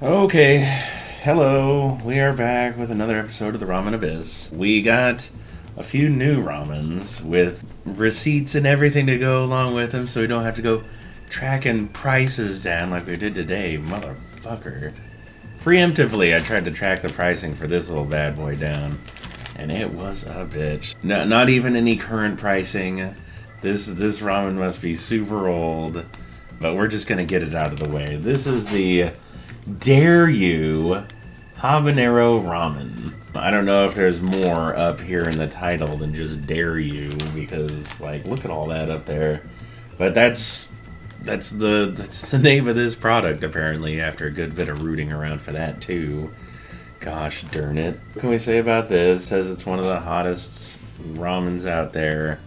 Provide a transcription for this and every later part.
Okay, hello. We are back with another episode of the Ramen Abyss. We got a few new ramens with receipts and everything to go along with them, so we don't have to go tracking prices down like we did today, motherfucker. Preemptively, I tried to track the pricing for this little bad boy down, and it was a bitch. No, not even any current pricing. This ramen must be super old, but we're just gonna get it out of the way. This is the Dare You Habanero Ramen. I don't know if there's more up here in the title than just Dare You, because like look at all that up there. But that's the name of this product apparently, after a good bit of rooting around for that too. Gosh darn it. What can we say about this? It says it's one of the hottest ramens out there.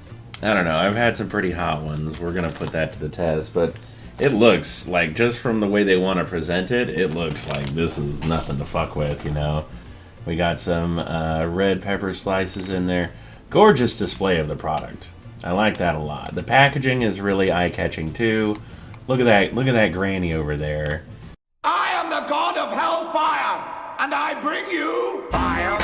I don't know, I've had some pretty hot ones. We're gonna put that to the test, but it looks like, just from the way they want to present it, it looks like this is nothing to fuck with, you know? We got some red pepper slices in there. Gorgeous display of the product. I like that a lot. The packaging is really eye-catching too. Look at that granny over there. I am the god of hellfire, and I bring you fire.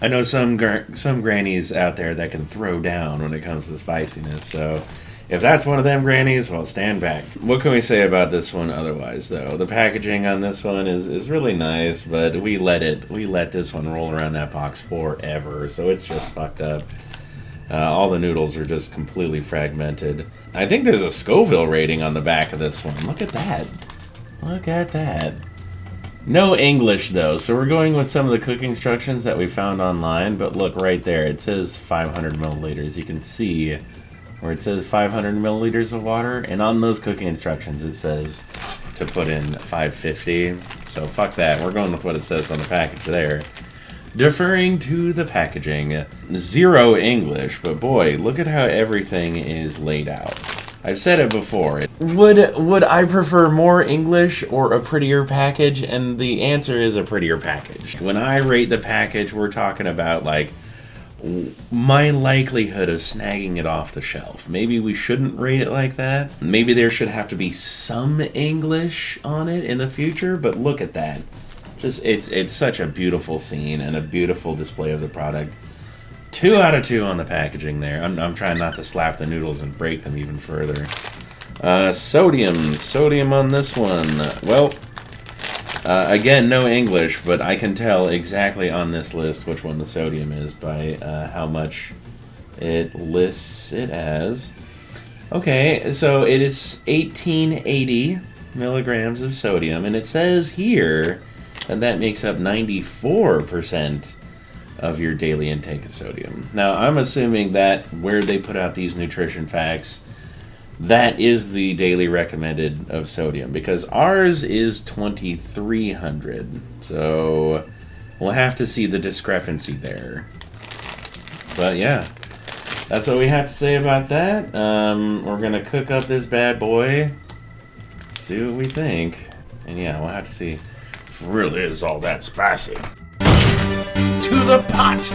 I know some grannies out there that can throw down when it comes to spiciness, so if that's one of them grannies, well, stand back. What can we say about this one otherwise, though? The packaging on this one is really nice, but we let this one roll around that box forever, so it's just fucked up. All the noodles are just completely fragmented. I think there's a Scoville rating on the back of this one. Look at that. Look at that. No English, though, so we're going with some of the cooking instructions that we found online, but look right there. It says 500 milliliters. You can see where it says 500 milliliters of water, and on those cooking instructions it says to put in 550. So fuck that. We're going with what it says on the package there. Deferring to the packaging. Zero English, but boy, look at how everything is laid out. I've said it before. Would I prefer more English or a prettier package? And the answer is a prettier package. When I rate the package, we're talking about like my likelihood of snagging it off the shelf. Maybe we shouldn't rate it like that. Maybe there should have to be some English on it in the future, but look at that. Just it's such a beautiful scene and a beautiful display of the product. 2 out of 2 on the packaging there. I'm trying not to slap the noodles and break them even further. Sodium on this one. Well, again, no English, but I can tell exactly on this list which one the sodium is by how much it lists it as. Okay, so it is 1880 milligrams of sodium, and it says here that makes up 94% of your daily intake of sodium. Now, I'm assuming that where they put out these nutrition facts, that is the daily recommended of sodium, because ours is 2300. So we'll have to see the discrepancy there. But yeah, that's what we have to say about that. We're gonna cook up this bad boy, see what we think, and yeah, we'll have to see if it really is all that spicy. To the pot!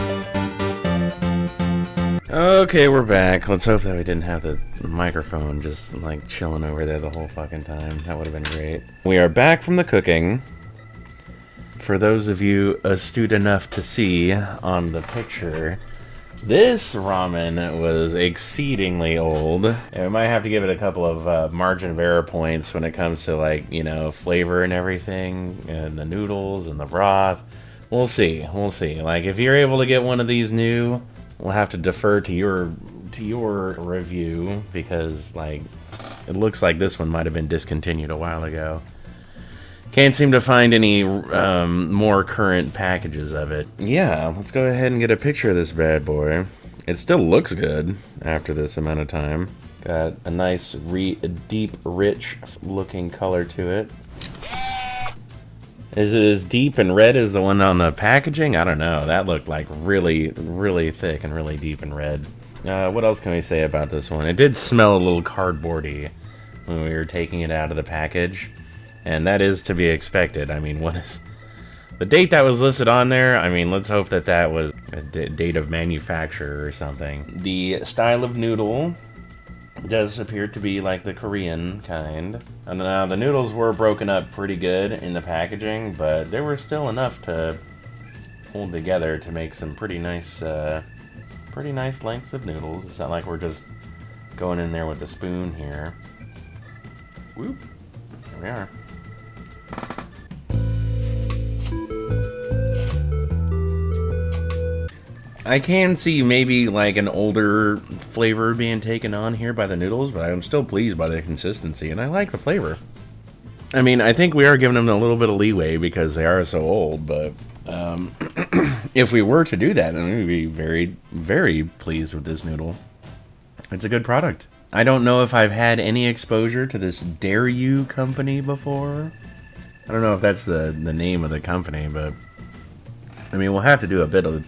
Okay, we're back. Let's hope that we didn't have the microphone just like chilling over there the whole fucking time. That would have been great. We are back from the cooking. For those of you astute enough to see on the picture, this ramen was exceedingly old. And we might have to give it a couple of margin of error points when it comes to, like, you know, flavor and everything, and the noodles and the broth. We'll see. We'll see. Like, if you're able to get one of these new, we'll have to defer to your review, because like it looks like this one might have been discontinued a while ago. Can't seem to find any more current packages of it. Yeah, let's go ahead and get a picture of this bad boy. It still looks good after this amount of time. Got a nice deep, rich looking color to it. Is it as deep and red as the one on the packaging? I don't know. That looked like really, really thick and really deep and red. What else can we say about this one? It did smell a little cardboardy when we were taking it out of the package. And that is to be expected. I mean, what is the date that was listed on there? I mean, let's hope that that was a date of manufacture or something. The style of noodle does appear to be like the Korean kind. And the noodles were broken up pretty good in the packaging, but there were still enough to hold together to make some pretty nice lengths of noodles. It's not like we're just going in there with a spoon here. Whoop. There we are. I can see maybe like an older flavor being taken on here by the noodles, but I'm still pleased by the consistency, and I like the flavor. I mean, I think we are giving them a little bit of leeway because they are so old, but if we were to do that, then we'd be very, very pleased with this noodle. It's a good product. I don't know if I've had any exposure to this Dare You company before. I don't know if that's the name of the company, but I mean, we'll have to do a bit of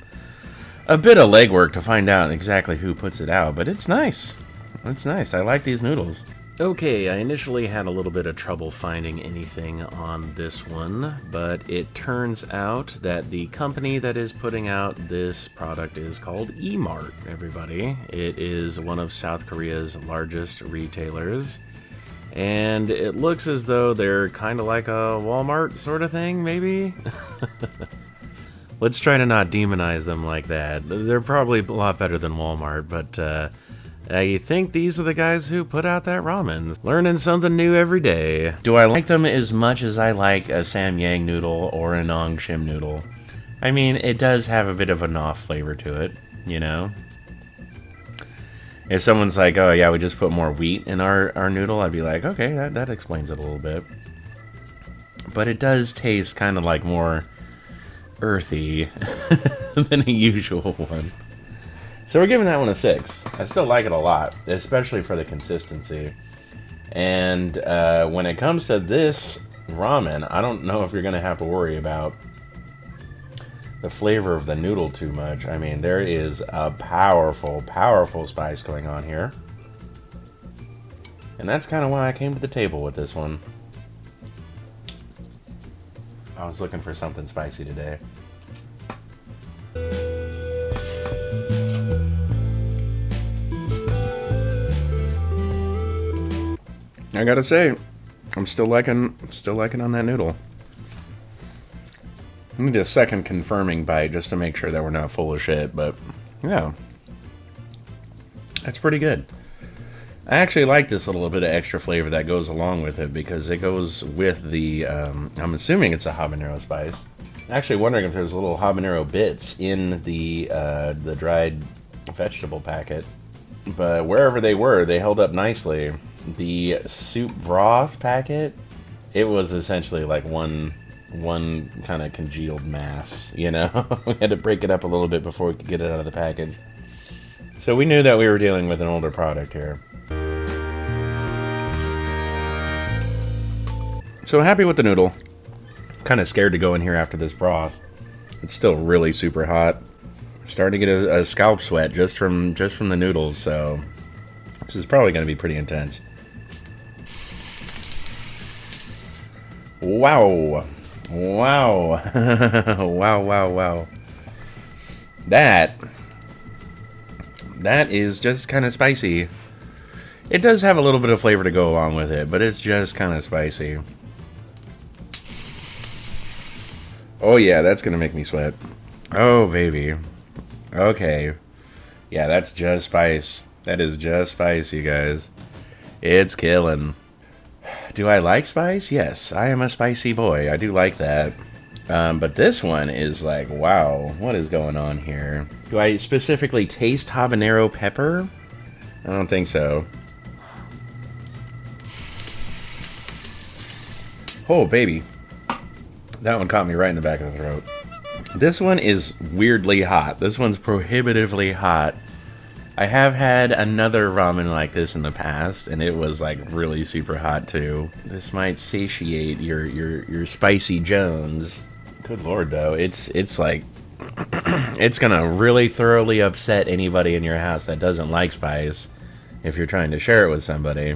legwork to find out exactly who puts it out, but it's nice. It's nice. I like these noodles. Okay, I initially had a little bit of trouble finding anything on this one, but it turns out that the company that is putting out this product is called Emart, everybody. It is one of South Korea's largest retailers, and it looks as though they're kind of like a Walmart sort of thing, maybe? Let's try to not demonize them like that. They're probably a lot better than Walmart, but I think these are the guys who put out that ramen. Learning something new every day. Do I like them as much as I like a Samyang noodle or a Nong Shim noodle? I mean, it does have a bit of a noff flavor to it, you know? If someone's like, oh yeah, we just put more wheat in our noodle, I'd be like, okay, that explains it a little bit. But it does taste kind of like more earthy than a usual one. So we're giving that one a 6. I still like it a lot, especially for the consistency. And when it comes to this ramen, I don't know if you're going to have to worry about the flavor of the noodle too much. I mean, there is a powerful, powerful spice going on here. And that's kind of why I came to the table with this one. I was looking for something spicy today. I gotta say, I'm still liking on that noodle. I need a second confirming bite just to make sure that we're not full of shit, but yeah. That's pretty good. I actually like this little bit of extra flavor that goes along with it because it goes with the, I'm assuming it's a habanero spice. Actually wondering if there's little habanero bits in the dried vegetable packet. But wherever they were, they held up nicely. The soup broth packet, it was essentially like one kind of congealed mass, you know? We had to break it up a little bit before we could get it out of the package. So we knew that we were dealing with an older product here. So happy with the noodle. Kind of scared to go in here after this broth. It's still really super hot. Starting to get a scalp sweat just from the noodles, so this is probably going to be pretty intense. Wow. Wow. wow. That is just kind of spicy. It does have a little bit of flavor to go along with it, but it's just kind of spicy. Oh yeah, that's gonna make me sweat. Oh baby. Okay. Yeah, that's just spice. That is just spice, you guys. It's killing. Do I like spice? Yes, I am a spicy boy. I do like that. But this one is like, wow, what is going on here? Do I specifically taste habanero pepper? I don't think so. Oh, baby. That one caught me right in the back of the throat. This one is weirdly hot. This one's prohibitively hot. I have had another ramen like this in the past, and it was like really super hot too. This might satiate your spicy Jones. Good lord, though, it's like it's gonna really thoroughly upset anybody in your house that doesn't like spice if you're trying to share it with somebody.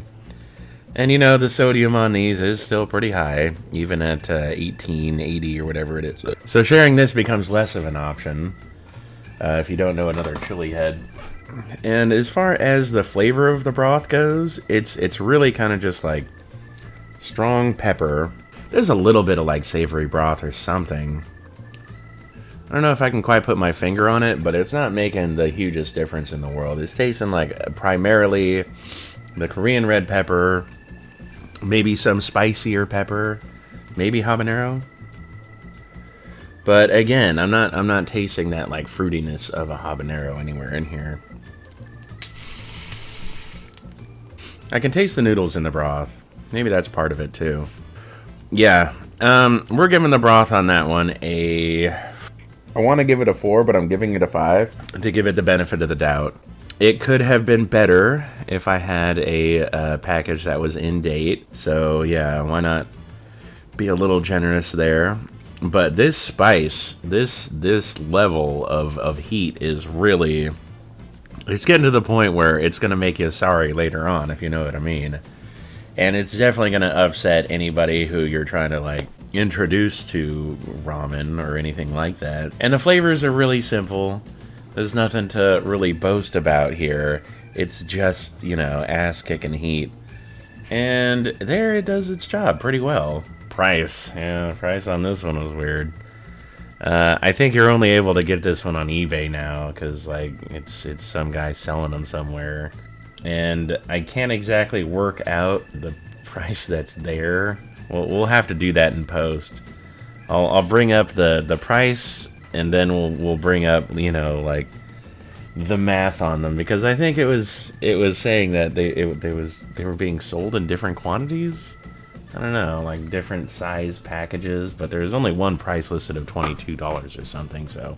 And you know, the sodium on these is still pretty high, even at 1880 or whatever it is. So sharing this becomes less of an option. If you don't know another chili head And as far as the flavor of the broth goes, it's really kind of just like strong pepper. There's a little bit of like savory broth or something. I don't know if I can quite put my finger on it, but it's not making the hugest difference in the world. It's tasting like primarily the Korean red pepper, maybe some spicier pepper, maybe habanero. But again, I'm not tasting that like fruitiness of a habanero anywhere in here. I can taste the noodles in the broth. Maybe that's part of it too. Yeah, we're giving the broth on that one I want to give it a 4, but I'm giving it a 5 to give it the benefit of the doubt. It could have been better if I had a package that was in date. So yeah, why not be a little generous there? But this spice, this level of heat is really, it's getting to the point where it's going to make you sorry later on, if you know what I mean. And it's definitely going to upset anybody who you're trying to like introduce to ramen or anything like that. And the flavors are really simple. There's nothing to really boast about here. It's just, you know, ass-kicking heat. And there it does its job pretty well. Price. Yeah, price on this one was weird. I think you're only able to get this one on eBay now because, like, it's some guy selling them somewhere. And I can't exactly work out the price that's there. We'll have to do that in post. I'll bring up the price, and then we'll bring up, you know, like the math on them, because I think it was saying that they were being sold in different quantities. I don't know, like different size packages, but there's only one price listed of $22 or something. So,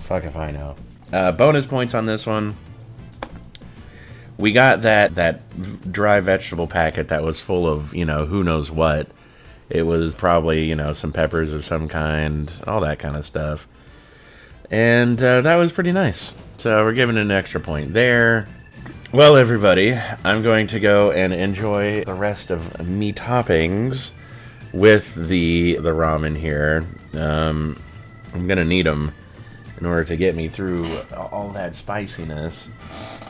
fuck if I know. Bonus points on this one. We got that dry vegetable packet that was full of, you know, who knows what. It was probably, you know, some peppers of some kind, all that kind of stuff. And that was pretty nice. So we're giving it an extra point there. Well, everybody, I'm going to go and enjoy the rest of me toppings with the ramen here. I'm going to need them in order to get me through all that spiciness.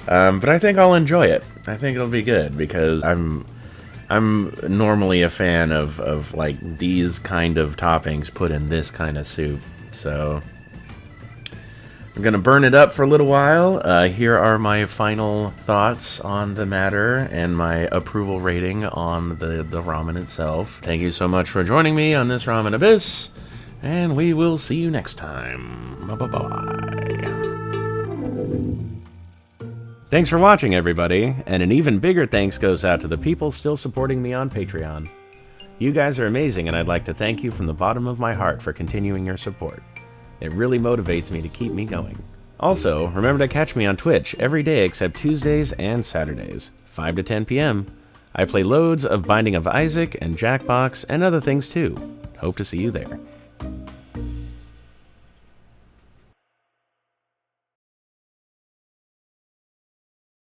But I think I'll enjoy it. I think it'll be good because I'm normally a fan of like these kind of toppings put in this kind of soup. So I'm gonna burn it up for a little while. Here are my final thoughts on the matter and my approval rating on the ramen itself. Thank you so much for joining me on this Ramen Abyss, and we will see you next time. Bye-bye. Thanks for watching, everybody, and an even bigger thanks goes out to the people still supporting me on Patreon. You guys are amazing, and I'd like to thank you from the bottom of my heart for continuing your support. It really motivates me to keep me going. Also, remember to catch me on Twitch every day except Tuesdays and Saturdays, 5 to 10 p.m. I play loads of Binding of Isaac and Jackbox and other things too. Hope to see you there.